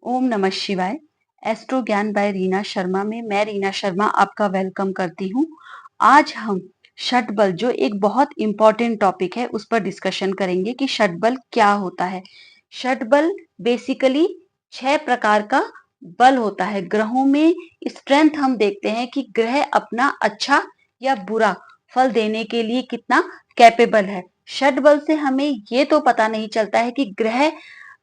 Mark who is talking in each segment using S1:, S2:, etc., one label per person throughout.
S1: ओम नमः शिवाय। एस्ट्रो ज्ञान बाय रीना शर्मा में मैं रीना शर्मा आपका वेलकम करती हूँ। आज हम षटबल, जो एक बहुत इंपॉर्टेंट टॉपिक है, उस पर डिस्कशन करेंगे कि षटबल क्या होता है। षटबल बेसिकली 6 प्रकार का बल होता है। ग्रहों में स्ट्रेंथ हम देखते हैं कि ग्रह अपना अच्छा या बुरा फल देने के लिए कितना कैपेबल है। षटबल से हमें ये तो पता नहीं चलता है कि ग्रह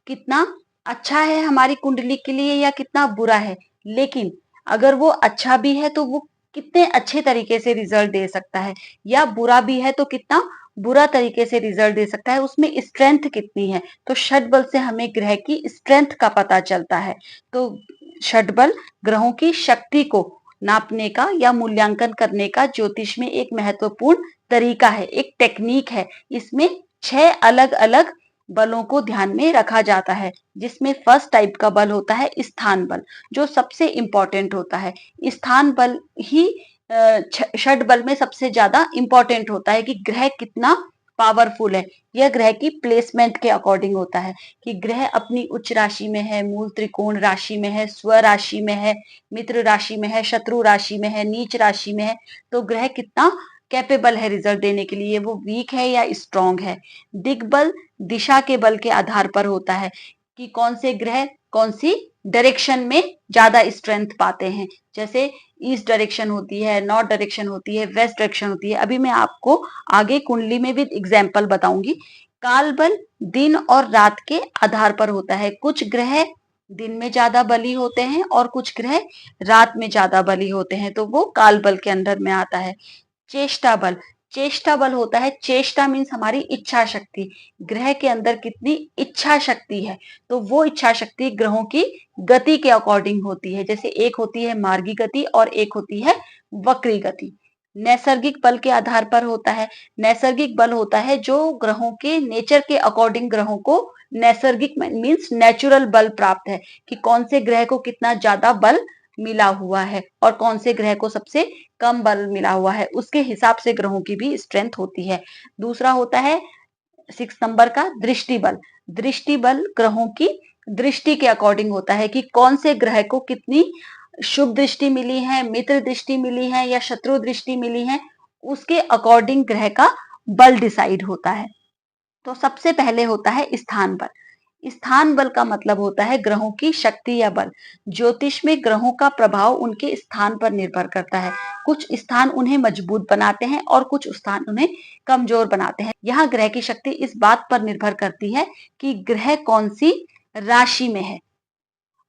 S1: कितना अच्छा है हमारी कुंडली के लिए या कितना बुरा है, लेकिन अगर वो अच्छा भी है तो वो कितने अच्छे तरीके से रिजल्ट दे सकता है, या बुरा भी है तो कितना बुरा तरीके से रिजल्ट दे सकता है, उसमें स्ट्रेंथ कितनी है। तो षटबल से हमें ग्रह की स्ट्रेंथ का पता चलता है। तो षटबल ग्रहों की शक्ति को नापने का या मूल्यांकन करने का ज्योतिष में एक महत्वपूर्ण तरीका है, एक टेक्निक है। इसमें 6 अलग अलग बलों को ध्यान में रखा जाता है, जिसमें फर्स्ट टाइप का बल होता है स्थान बल, जो सबसे इंपॉर्टेंट होता है। स्थान बल ही षट बल में सबसे ज्यादा इंपॉर्टेंट होता है कि ग्रह कितना पावरफुल है। यह ग्रह की प्लेसमेंट के अकॉर्डिंग होता है कि ग्रह अपनी उच्च राशि में है, मूल त्रिकोण राशि में है, स्व राशि में है, मित्र राशि में है, शत्रु राशि में है, नीच राशि में है। तो ग्रह कितना कैपेबल है रिजल्ट देने के लिए, वो वीक है या स्ट्रॉन्ग है। दिग्बल दिशा के बल के आधार पर होता है कि कौन से ग्रह कौन सी डायरेक्शन में ज्यादा स्ट्रेंथ पाते हैं। जैसे ईस्ट डायरेक्शन होती है, नॉर्थ डायरेक्शन होती है, वेस्ट डायरेक्शन होती है। अभी मैं आपको आगे कुंडली में भी एग्जाम्पल बताऊंगी। काल बल दिन और रात के आधार पर होता है। कुछ ग्रह दिन में ज्यादा बली होते हैं और कुछ ग्रह रात में ज्यादा बली होते हैं, तो वो काल बल के अंदर में आता है। चेष्टा बल, चेष्टा बल होता है, चेष्टा मीन्स हमारी इच्छा शक्ति। ग्रह के अंदर कितनी इच्छा शक्ति है, तो वो इच्छा शक्ति ग्रहों की गति के अकॉर्डिंग होती है। जैसे एक होती है मार्गी गति और एक होती है वक्री गति। नैसर्गिक बल के आधार पर होता है। नैसर्गिक बल होता है जो ग्रहों के नेचर के अकॉर्डिंग ग्रहों को नैसर्गिक मीन्स नेचुरल बल प्राप्त है, कि कौन से ग्रह को कितना ज्यादा बल मिला हुआ है और कौन से ग्रह को सबसे कम बल मिला हुआ है, उसके हिसाब से ग्रहों की भी स्ट्रेंथ होती है। दूसरा होता है 6 नंबर का दृष्टि बल। दृष्टि बल ग्रहों की दृष्टि के अकॉर्डिंग होता है कि कौन से ग्रह को कितनी शुभ दृष्टि मिली है, मित्र दृष्टि मिली है या शत्रु दृष्टि मिली है, उसके अकॉर्डिंग ग्रह का बल डिसाइड होता है। तो सबसे पहले होता है स्थान बल। स्थान बल का मतलब होता है ग्रहों की शक्ति या बल। ज्योतिष में ग्रहों का प्रभाव उनके स्थान पर निर्भर करता है। कुछ स्थान उन्हें मजबूत बनाते हैं और कुछ स्थान उन्हें कमजोर बनाते हैं। यहाँ ग्रह की शक्ति इस बात पर निर्भर करती है कि ग्रह कौन सी राशि में है।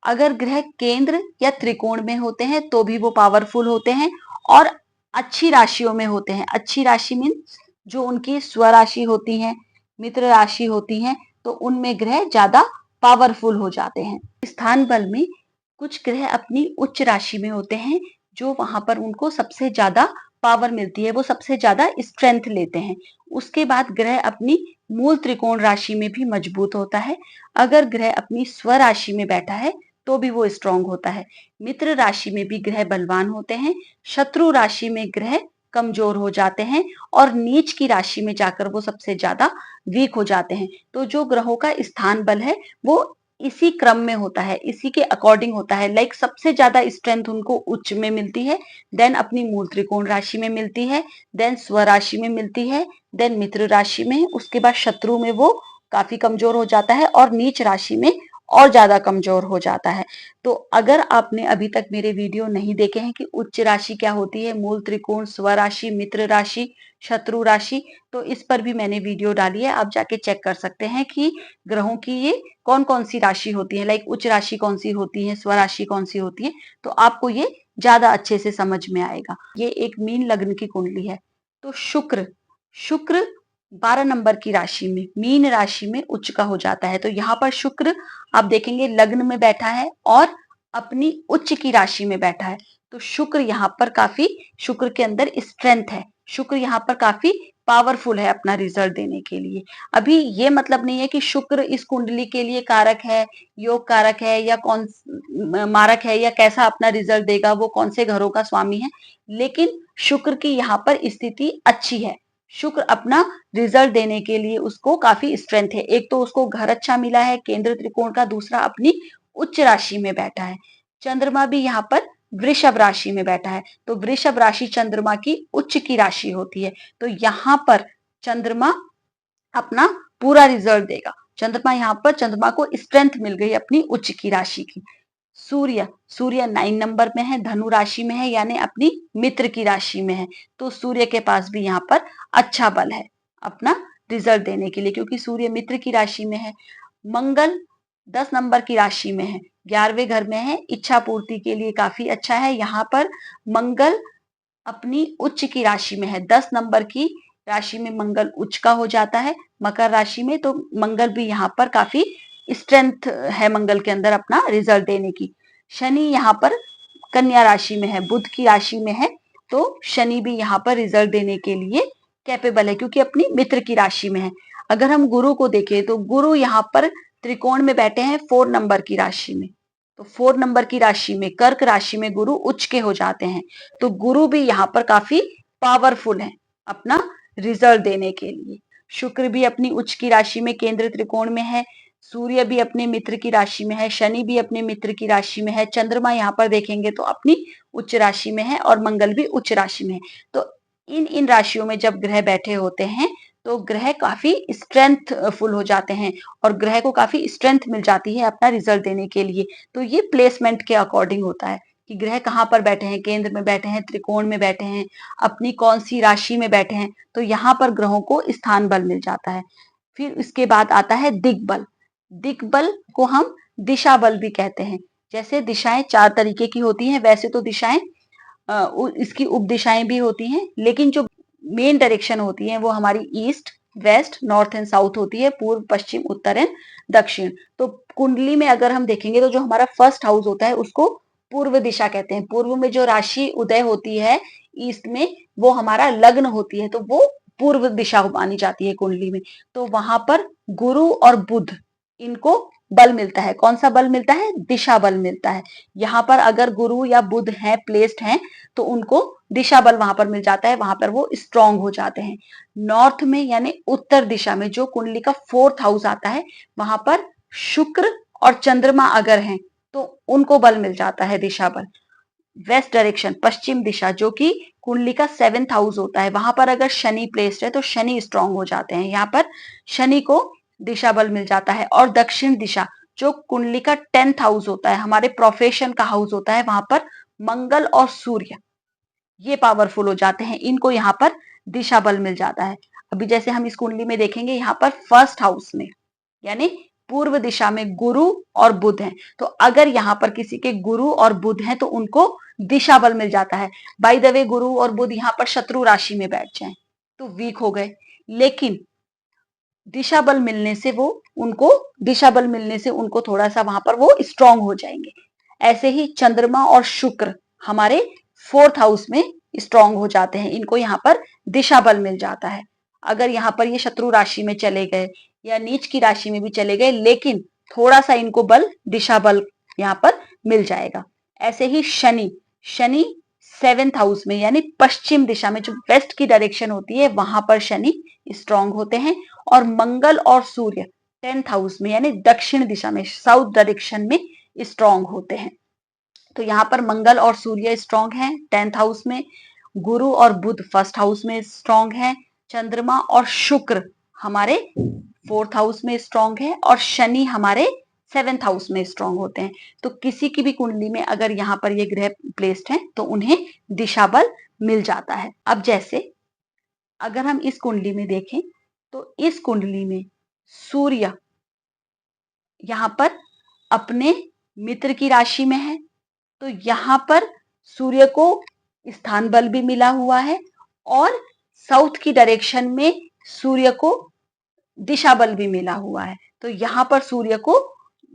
S1: अगर ग्रह केंद्र या त्रिकोण में होते हैं तो भी वो पावरफुल होते हैं, और अच्छी राशियों में होते हैं। अच्छी राशि मीन्स जो उनकी स्वराशि होती है, मित्र राशि होती है, तो उनमें ग्रह ज्यादा पावरफुल हो जाते हैं। स्थान बल में कुछ ग्रह अपनी उच्च राशि में होते हैं, जो वहां पर उनको सबसे ज्यादा पावर मिलती है, वो सबसे ज्यादा स्ट्रेंथ लेते हैं। उसके बाद ग्रह अपनी मूल त्रिकोण राशि में भी मजबूत होता है। अगर ग्रह अपनी स्वराशि में बैठा है तो भी वो स्ट्रांग होता है। मित्र राशि में भी ग्रह बलवान होते हैं। शत्रु राशि में ग्रह कमजोर हो जाते हैं और नीच की राशि में जाकर वो सबसे ज्यादा वीक हो जाते हैं। तो जो ग्रहों का स्थान बल है वो इसी क्रम में होता है, इसी के अकॉर्डिंग होता है। लाइक सबसे ज्यादा स्ट्रेंथ उनको उच्च में मिलती है, देन अपनी मूल त्रिकोण राशि में मिलती है, देन स्वराशि में मिलती है, देन मित्र राशि में, उसके बाद शत्रु में वो काफी कमजोर हो जाता है और नीच राशि में और ज्यादा कमजोर हो जाता है। तो अगर आपने अभी तक मेरे वीडियो नहीं देखे हैं कि उच्च राशि क्या होती है, मूल त्रिकोण, स्वराशि, मित्र राशि, शत्रु राशि, तो इस पर भी मैंने वीडियो डाली है, आप जाके चेक कर सकते हैं कि ग्रहों की ये कौन कौन सी राशि होती है। लाइक उच्च राशि कौन सी होती है, स्वराशि कौन सी होती है, तो आपको ये ज्यादा अच्छे से समझ में आएगा। ये एक मीन लग्न की कुंडली है। तो शुक्र, शुक्र 12 नंबर की राशि में, मीन राशि में उच्च का हो जाता है। तो यहाँ पर शुक्र आप देखेंगे लग्न में बैठा है और अपनी उच्च की राशि में बैठा है। तो शुक्र यहाँ पर काफी, शुक्र के अंदर स्ट्रेंथ है, शुक्र यहाँ पर काफी पावरफुल है अपना रिजल्ट देने के लिए। अभी ये मतलब नहीं है कि शुक्र इस कुंडली के लिए कारक है, योग कारक है, या कौन मारक है, या कैसा अपना रिजल्ट देगा, वो कौन से घरों का स्वामी है, लेकिन शुक्र की यहाँ पर स्थिति अच्छी है। शुक्र अपना रिजल्ट देने के लिए उसको काफी स्ट्रेंथ है। एक तो उसको घर अच्छा मिला है केंद्र त्रिकोण का, दूसरा अपनी उच्च राशि में बैठा है। चंद्रमा भी यहाँ पर वृषभ राशि में बैठा है, तो वृषभ राशि चंद्रमा की उच्च की राशि होती है। तो यहाँ पर चंद्रमा अपना पूरा रिजल्ट देगा। चंद्रमा को स्ट्रेंथ मिल गई अपनी उच्च की राशि की। सूर्य 9 नंबर में है, धनु राशि में है, यानी अपनी मित्र की राशि में है। तो सूर्य के पास भी यहाँ पर अच्छा बल है अपना रिजल्ट देने के लिए, क्योंकि सूर्य मित्र की राशि में है। मंगल 10 नंबर की राशि में है, 11वें घर में है, इच्छा पूर्ति के लिए काफी अच्छा है। यहाँ पर मंगल अपनी उच्च की राशि में है, 10 नंबर की राशि में मंगल उच्च का हो जाता है मकर राशि में। तो मंगल भी यहाँ पर काफी स्ट्रेंथ है मंगल के अंदर अपना रिजल्ट देने की। शनि यहाँ पर कन्या राशि में है, बुध की राशि में है, तो शनि भी यहाँ पर रिजल्ट देने के लिए कैपेबल है, क्योंकि अपनी मित्र की राशि में है। अगर हम गुरु को देखें तो गुरु यहाँ पर त्रिकोण में बैठे हैं 4 नंबर की राशि में। तो 4 नंबर की राशि में, कर्क राशि में गुरु उच्च के हो जाते हैं। तो गुरु भी यहाँ पर काफी पावरफुल है अपना रिजल्ट देने के लिए। शुक्र भी अपनी उच्च की राशि में केंद्र त्रिकोण में है, सूर्य भी अपने मित्र की राशि में है, शनि भी अपने मित्र की राशि में है, चंद्रमा यहाँ पर देखेंगे तो अपनी उच्च राशि में है और मंगल भी उच्च राशि में है। तो इन राशियों में जब ग्रह बैठे होते हैं तो ग्रह काफी स्ट्रेंथफुल हो जाते हैं और ग्रह को काफी स्ट्रेंथ मिल जाती है अपना रिजल्ट देने के लिए। तो ये प्लेसमेंट के अकॉर्डिंग होता है कि ग्रह कहाँ पर बैठे हैं, केंद्र में बैठे हैं, त्रिकोण में बैठे हैं, अपनी कौन सी राशि में बैठे हैं, तो यहाँ पर ग्रहों को स्थान बल मिल जाता है। फिर इसके बाद आता है दिग्बल। दिग्बल को हम दिशा बल भी कहते हैं। जैसे दिशाएं 4 तरीके की होती हैं, वैसे तो दिशाएं इसकी उपदिशाएं भी होती हैं, लेकिन जो मेन डायरेक्शन होती है वो हमारी east, west, north and south होती है, पूर्व, पश्चिम, उत्तर एंड दक्षिण। तो कुंडली में अगर हम देखेंगे तो जो हमारा फर्स्ट हाउस होता है उसको पूर्व दिशा कहते हैं। पूर्व में जो राशि उदय होती है ईस्ट में, वो हमारा लग्न होती है, तो वो पूर्व दिशा मानी जाती है कुंडली में। तो वहां पर गुरु और बुध, इनको बल मिलता है। कौन सा बल मिलता है? दिशा बल मिलता है। यहाँ पर अगर गुरु या बुध है, प्लेस्ड हैं, तो उनको दिशा बल वहां पर मिल जाता है, वहां पर वो स्ट्रांग हो जाते हैं। नॉर्थ में यानी उत्तर दिशा में जो कुंडली का 4th हाउस आता है, वहां पर शुक्र और चंद्रमा अगर हैं तो उनको बल मिल जाता है, दिशा बल। वेस्ट डायरेक्शन, पश्चिम दिशा, जो कि कुंडली का 7th हाउस होता है, वहां पर अगर शनि प्लेस्ड है तो शनि स्ट्रांग हो जाते हैं, यहाँ पर शनि को दिशा बल मिल जाता है। और दक्षिण दिशा, जो कुंडली का 10th हाउस होता है, हमारे प्रोफेशन का हाउस होता है, वहां पर मंगल और सूर्य ये पावरफुल हो जाते हैं, इनको यहाँ पर दिशा बल मिल जाता है। अभी जैसे हम इस कुंडली में देखेंगे, यहाँ पर फर्स्ट हाउस में यानी पूर्व दिशा में गुरु और बुध हैं, तो अगर यहाँ पर किसी के गुरु और बुध हैं तो उनको दिशा बल मिल जाता है। बाय द वे, गुरु और बुध यहाँ पर शत्रु राशि में बैठ जाएं तो वीक हो गए, लेकिन दिशा बल मिलने से उनको थोड़ा सा वहां पर वो स्ट्रांग हो जाएंगे। ऐसे ही चंद्रमा और शुक्र हमारे 4th हाउस में स्ट्रांग हो जाते हैं, इनको यहाँ पर दिशा बल मिल जाता है। अगर यहाँ पर ये शत्रु राशि में चले गए या नीच की राशि में भी चले गए, लेकिन थोड़ा सा इनको बल, दिशा बल यहाँ पर मिल जाएगा। ऐसे ही शनि 7th हाउस में यानी पश्चिम दिशा में, जो वेस्ट की डायरेक्शन होती है, वहां पर शनि स्ट्रांग होते हैं। और मंगल और सूर्य 10th हाउस में यानी दक्षिण दिशा में, साउथ डायरेक्शन में स्ट्रांग होते हैं। तो यहाँ पर मंगल और सूर्य स्ट्रांग हैं 10th हाउस में, गुरु और बुध फर्स्ट हाउस में स्ट्रांग है, चंद्रमा और शुक्र हमारे 4th हाउस में स्ट्रांग है, और शनि हमारे 7th हाउस में स्ट्रांग होते हैं। तो किसी की भी कुंडली में अगर यहाँ पर ये ग्रह प्लेस्ड हैं तो उन्हें दिशा बल मिल जाता है। अब जैसे अगर हम इस कुंडली में देखें तो इस कुंडली में सूर्य यहाँ पर अपने मित्र की राशि में है, तो यहाँ पर सूर्य को स्थान बल भी मिला हुआ है और साउथ की डायरेक्शन में सूर्य को दिशा बल भी मिला हुआ है। तो यहाँ पर सूर्य को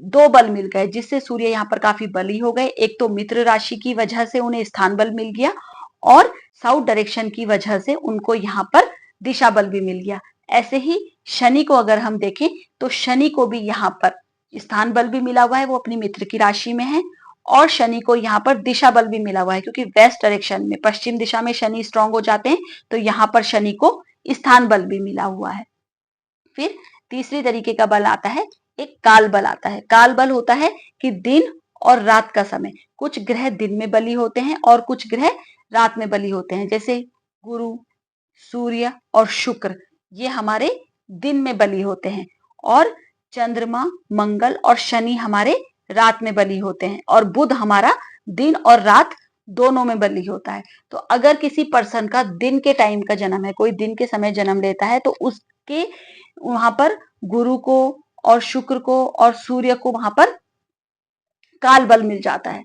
S1: 2 बल मिल गए, जिससे सूर्य यहाँ पर काफी बली हो गए। एक तो मित्र राशि की वजह से उन्हें स्थान बल मिल गया और साउथ डायरेक्शन की वजह से उनको यहाँ पर दिशा बल भी मिल गया। ऐसे ही शनि को अगर हम देखें तो शनि को भी यहाँ पर स्थान बल भी मिला हुआ है, वो अपनी मित्र की राशि में है, और शनि को यहाँ पर दिशा बल भी मिला हुआ है, क्योंकि वेस्ट डायरेक्शन में, पश्चिम दिशा में शनि स्ट्रांग हो जाते हैं, तो यहाँ पर शनि को स्थान बल भी मिला हुआ है। फिर तीसरी तरीके का बल आता है एक काल बल आता है। काल बल होता है कि दिन और रात का समय। कुछ ग्रह दिन में बली होते हैं और कुछ ग्रह रात में बली होते हैं, जैसे गुरु, सूर्य और शुक्र, ये हमारे दिन में बली होते हैं, और चंद्रमा, मंगल और शनि हमारे रात में बली होते हैं, और बुध हमारा दिन और रात दोनों में बली होता है। तो अगर किसी पर्सन का दिन के टाइम का जन्म है, कोई दिन के समय जन्म लेता है, तो उसके वहां पर गुरु को और शुक्र को और सूर्य को वहां पर काल बल मिल जाता है।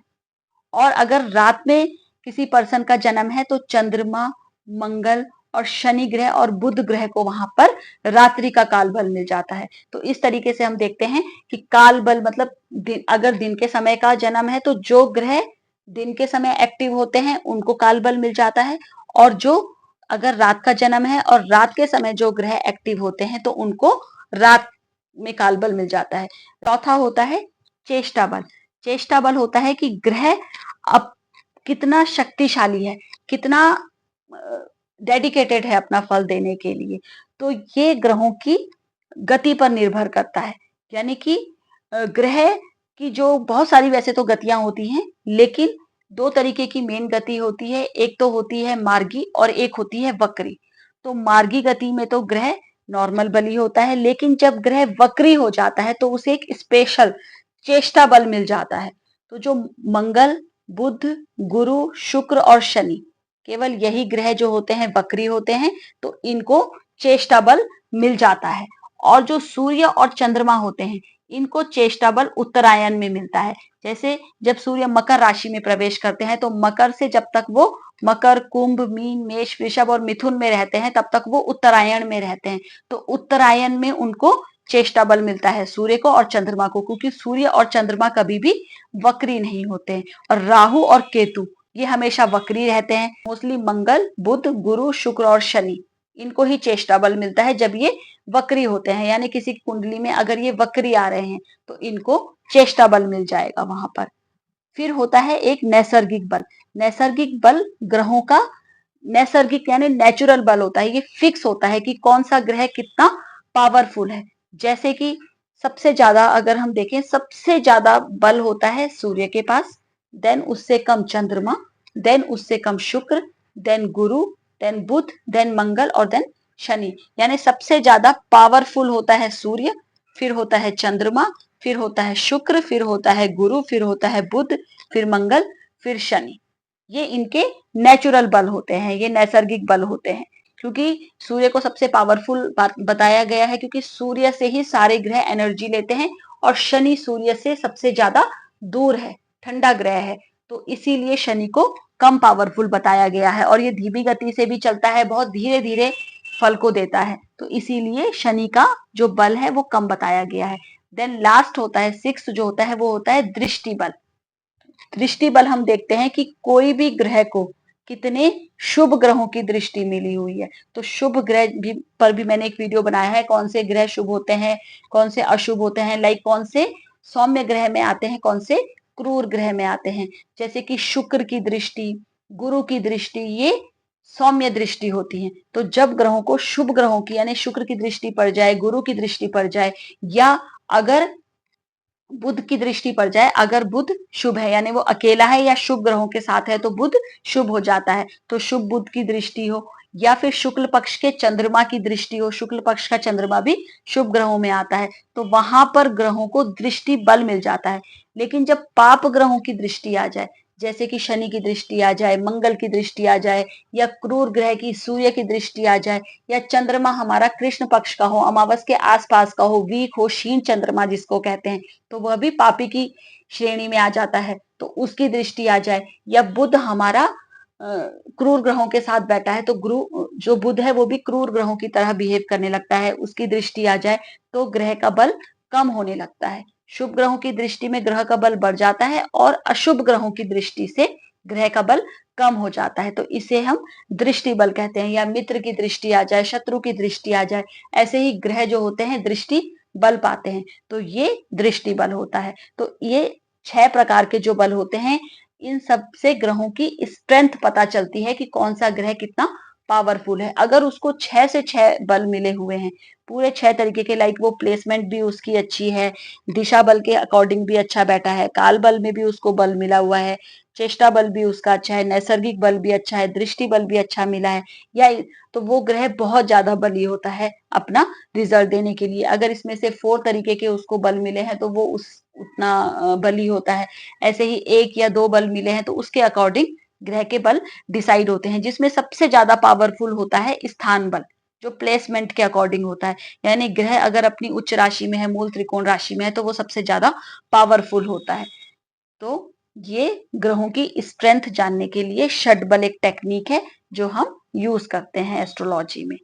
S1: और अगर रात में किसी पर्सन का जन्म है तो चंद्रमा, मंगल और शनि ग्रह और बुध ग्रह को वहां पर रात्रि का काल बल मिल जाता है। तो इस तरीके से हम देखते हैं कि काल बल मतलब अगर दिन के समय का जन्म है तो जो ग्रह दिन के समय एक्टिव होते हैं उनको काल बल मिल जाता है, और जो अगर रात का जन्म है और रात के समय जो ग्रह एक्टिव होते हैं तो उनको रात में काल बल मिल जाता है। चौथा होता है चेष्टा बल। चेष्टा बल होता है कि ग्रह अब कितना शक्तिशाली है, कितना डेडिकेटेड है अपना फल देने के लिए। तो ये ग्रहों की गति पर निर्भर करता है। यानी कि ग्रह की जो बहुत सारी वैसे तो गतियां होती हैं, लेकिन दो तरीके की मेन गति होती है। एक तो होती है मार्गी और एक होती है वक्री। तो मार्गी गति में तो ग्रह नॉर्मल बली होता है, लेकिन जब ग्रह वक्री हो जाता है तो उसे एक स्पेशल चेष्टा बल मिल जाता है। तो जो मंगल, बुध, गुरु, शुक्र और शनि, केवल यही ग्रह जो होते हैं वक्री होते हैं, तो इनको चेष्टा बल मिल जाता है। और जो सूर्य और चंद्रमा होते हैं, इनको चेष्टा बल उत्तरायण में मिलता है। जैसे जब सूर्य मकर राशि में प्रवेश करते हैं तो मकर से जब तक वो मकर, कुंभ, मीन, मेष, वृषभ और मिथुन में रहते हैं तब तक वो उत्तरायण में रहते हैं। तो उत्तरायण में उनको चेष्टा बल मिलता है सूर्य को और चंद्रमा को, क्योंकि सूर्य और चंद्रमा कभी भी वक्री नहीं होते हैं। और राहु और केतु ये हमेशा वक्री रहते हैं। मोस्टली मंगल, बुध, गुरु, शुक्र और शनि, इनको ही चेष्टा बल मिलता है जब ये वक्री होते हैं। यानी किसी की कुंडली में अगर ये वक्री आ रहे हैं तो इनको चेष्टा बल मिल जाएगा वहां पर। फिर होता है एक नैसर्गिक बल। नैसर्गिक बल ग्रहों का नैसर्गिक यानी नेचुरल बल होता है। ये फिक्स होता है कि कौन सा ग्रह कितना पावरफुल है। जैसे कि सबसे ज्यादा अगर हम देखें, सबसे ज्यादा बल होता है सूर्य के पास, देन उससे कम चंद्रमा, देन उससे कम शुक्र, देन गुरु, देन बुध, देन मंगल और देन शनि। यानी सबसे ज्यादा पावरफुल होता है सूर्य, फिर होता है चंद्रमा, फिर होता है शुक्र, फिर होता है गुरु, फिर होता है बुध, फिर मंगल, फिर शनि। ये इनके नेचुरल बल होते हैं, ये नैसर्गिक बल होते हैं। क्योंकि सूर्य को सबसे पावरफुल बताया गया है, क्योंकि सूर्य से ही सारे ग्रह एनर्जी लेते हैं, और शनि सूर्य से सबसे ज्यादा दूर है, ठंडा ग्रह है, तो इसीलिए शनि को कम पावरफुल बताया गया है। और ये धीमी गति से भी चलता है, बहुत धीरे धीरे फल को देता है, तो इसीलिए शनि का जो बल है वो कम बताया गया है। देन लास्ट होता है, सिक्स्थ जो होता है वो होता है दृष्टि बल। दृष्टि बल हम देखते हैं कि कोई भी ग्रह को कितने शुभ ग्रहों की दृष्टि मिली हुई है। तो शुभ ग्रह भी पर भी मैंने एक वीडियो बनाया है, कौन से ग्रह शुभ होते हैं, कौन से अशुभ होते हैं, लाइक कौन से सौम्य ग्रह में आते हैं, कौन से क्रूर ग्रह में आते हैं। जैसे कि शुक्र की दृष्टि, गुरु की दृष्टि, ये सौम्य दृष्टि होती है। तो जब ग्रहों को शुभ ग्रहों की यानी शुक्र की दृष्टि पड़ जाए, गुरु की दृष्टि पड़ जाए, या अगर बुध की दृष्टि पड़ जाए, अगर बुध शुभ है यानी वो अकेला है या शुभ ग्रहों के साथ है तो बुध शुभ हो जाता है। तो शुभ बुध की दृष्टि हो, या फिर शुक्ल पक्ष के चंद्रमा की दृष्टि हो, शुक्ल पक्ष का चंद्रमा भी शुभ ग्रहों में आता है, तो वहां पर ग्रहों को दृष्टि बल मिल जाता है। लेकिन जब पाप ग्रहों की दृष्टि आ जाए, जैसे कि शनि की दृष्टि आ जाए, मंगल की दृष्टि आ जाए, या क्रूर ग्रह की सूर्य की दृष्टि आ जाए, या चंद्रमा हमारा कृष्ण पक्ष का हो, अमावस के आसपास का हो, वीक हो, क्षीण चंद्रमा जिसको कहते हैं, तो वह भी पापी की श्रेणी में आ जाता है, तो उसकी दृष्टि आ जाए। या बुध हमारा क्रूर ग्रहों के साथ बैठा है, तो गुरु जो बुध है वो भी क्रूर ग्रहों की तरह बिहेव करने लगता है, उसकी दृष्टि आ जाए तो ग्रह का बल कम होने लगता है। शुभ ग्रहों की दृष्टि में ग्रह का बल बढ़ जाता है, और अशुभ ग्रहों की दृष्टि से ग्रह का बल कम हो जाता है। तो इसे हम दृष्टि बल कहते हैं। या मित्र की दृष्टि आ जाए, शत्रु की दृष्टि आ जाए, ऐसे ही ग्रह जो होते हैं दृष्टि बल पाते हैं, तो ये दृष्टि बल होता है। तो ये 6 प्रकार के जो बल होते हैं, इन सब से ग्रहों की स्ट्रेंथ पता चलती है कि कौन सा ग्रह कितना पावरफुल है। अगर उसको 6 से 6 बल मिले हुए हैं, पूरे 6 तरीके के, लाइक वो प्लेसमेंट भी उसकी अच्छी है, दिशा बल के अकॉर्डिंग भी अच्छा बैठा है, काल बल में भी उसको बल मिला हुआ है, चेष्टा बल भी उसका अच्छा है, नैसर्गिक बल भी अच्छा है, दृष्टि बल भी अच्छा मिला है, या तो वो ग्रह बहुत ज्यादा बली होता है अपना रिजल्ट देने के लिए। अगर इसमें से 4 तरीके के उसको बल मिले हैं तो वो उस उतना बली होता है। ऐसे ही 1 या 2 बल मिले हैं तो उसके अकॉर्डिंग ग्रह के बल डिसाइड होते हैं, जिसमें सबसे ज्यादा पावरफुल होता है स्थान बल, जो प्लेसमेंट के अकॉर्डिंग होता है। यानी ग्रह अगर अपनी उच्च राशि में है, मूल त्रिकोण राशि में है, तो वो सबसे ज्यादा पावरफुल होता है। तो ये ग्रहों की स्ट्रेंथ जानने के लिए षटबल एक टेक्निक है जो हम यूज करते हैं एस्ट्रोलॉजी में।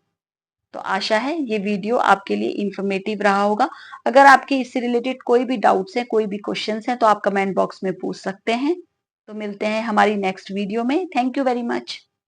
S1: तो आशा है ये वीडियो आपके लिए इंफॉर्मेटिव रहा होगा। अगर आपके इससे रिलेटेड कोई भी डाउट्स हैं, कोई भी क्वेश्चंस हैं, तो आप कमेंट बॉक्स में पूछ सकते हैं। तो मिलते हैं हमारी नेक्स्ट वीडियो में। Thank you very much.